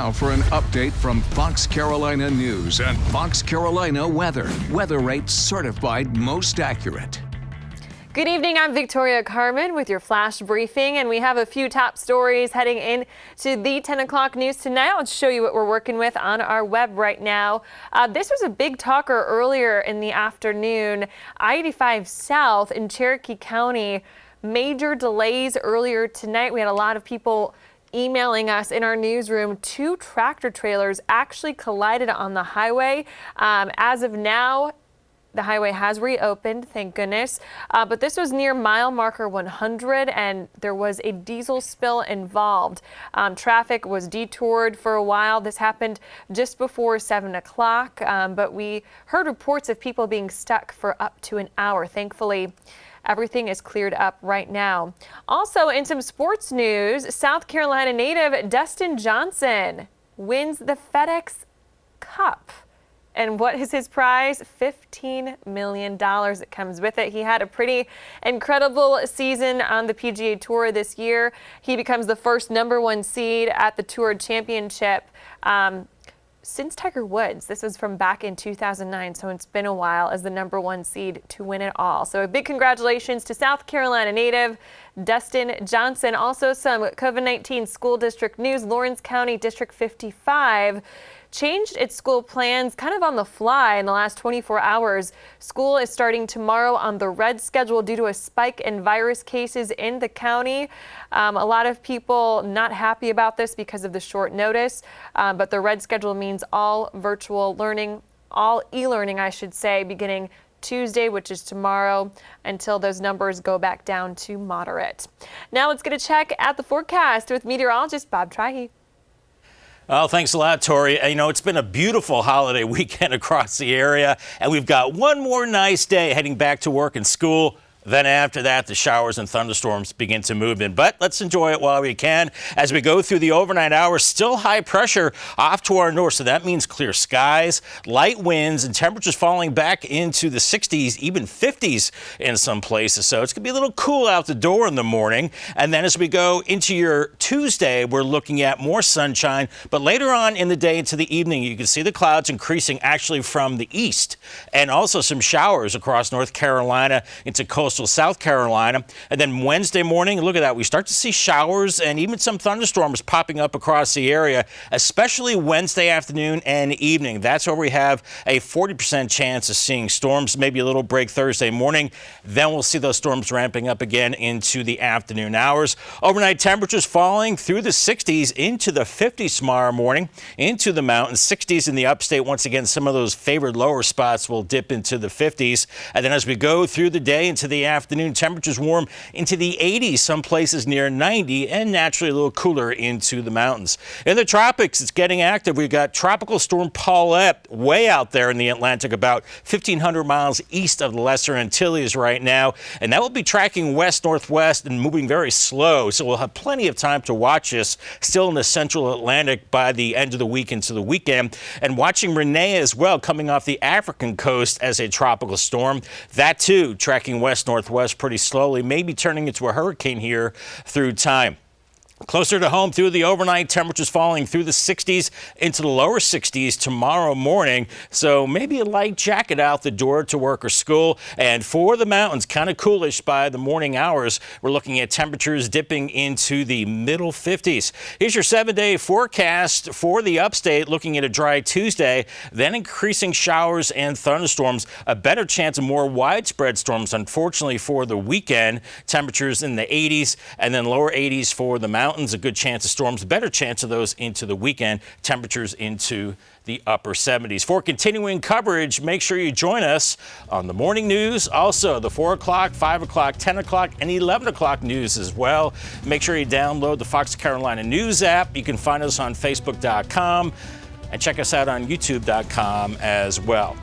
Now for an update from Fox Carolina News and Fox Carolina Weather. Weather rates certified most accurate. Good evening, I'm Victoria Carmen with your flash briefing, and we have a few top stories heading into the 10 o'clock news tonight. I'll show you what we're working with on our web right now. This was a big talker earlier in the afternoon. I-85 South in Cherokee County, major delays earlier tonight. We had a lot of people emailing us in our newsroom. 2 tractor trailers actually collided on the highway. As of now, the highway has reopened, thank goodness. But this was near mile marker 100, and there was a diesel spill involved. Traffic was detoured for a while. This happened just before 7 o'clock, but we heard reports of people being stuck for up to an hour. Thankfully, everything is cleared up right now. Also, in some sports news, South Carolina native Dustin Johnson wins the FedEx Cup. And what is his prize? $15 million that comes with it. He had a pretty incredible season on the PGA Tour this year. He becomes the first #1 seed at the Tour Championship since Tiger Woods. This was from back in 2009, so it's been a while as the #1 seed to win it all. So a big congratulations to South Carolina native Dustin Johnson. Also some COVID-19 school district news. Lawrence County District 55 changed its school plans kind of on the fly in the last 24 hours. School is starting tomorrow on the red schedule due to a spike in virus cases in the county. A lot of people not happy about this because of the short notice, but the red schedule means all virtual learning, all e-learning, I should say, beginning Tuesday, which is tomorrow, until those numbers go back down to moderate. Now let's get a check at the forecast with meteorologist Bob Trihey. Oh, thanks a lot, Tori. You know, it's been a beautiful holiday weekend across the area, and we've got one more nice day heading back to work and school. Then after that, the showers and thunderstorms begin to move in. But let's enjoy it while we can. As we go through the overnight hours, still high pressure off to our north. So that means clear skies, light winds, and temperatures falling back into the 60s, even 50s in some places. So it's going to be a little cool out the door in the morning. And then as we go into your Tuesday, we're looking at more sunshine. But later on in the day into the evening, you can see the clouds increasing actually from the east. And also some showers across North Carolina into coastal South Carolina. And then Wednesday morning, look at that, we start to see showers and even some thunderstorms popping up across the area, especially Wednesday afternoon and evening. That's where we have a 40% chance of seeing storms, maybe a little break Thursday morning. Then we'll see those storms ramping up again into the afternoon hours. Overnight temperatures falling through the 60s into the 50s tomorrow morning, into the mountains. 60s in the upstate. Once again, some of those favored lower spots will dip into the 50s. And then as we go through the day into the afternoon, temperatures warm into the 80s, some places near 90, and naturally a little cooler into the mountains. In the tropics, it's getting active. We've got Tropical Storm Paulette way out there in the Atlantic, about 1,500 miles east of the Lesser Antilles right now, and that will be tracking west-northwest and moving very slow, so we'll have plenty of time to watch this still in the central Atlantic by the end of the week into the weekend. And watching Renee as well, coming off the African coast as a tropical storm. That too tracking west-northwest pretty slowly, maybe turning into a hurricane here through time. Closer to home through the overnight, temperatures falling through the 60s into the lower 60s tomorrow morning. So maybe a light jacket out the door to work or school. And for the mountains, kind of coolish by the morning hours. We're looking at temperatures dipping into the middle 50s. Here's your 7-day forecast for the upstate, looking at a dry Tuesday, then increasing showers and thunderstorms. A better chance of more widespread storms, unfortunately, for the weekend. Temperatures in the 80s and then lower 80s for the mountains. A good chance of storms, better chance of those into the weekend. Temperatures into the upper 70s. For continuing coverage, make sure you join us on the morning news, also the 4 o'clock, 5 o'clock, 10 o'clock, and 11 o'clock news as well. Make sure you download the Fox Carolina News app. You can find us on Facebook.com and check us out on YouTube.com as well.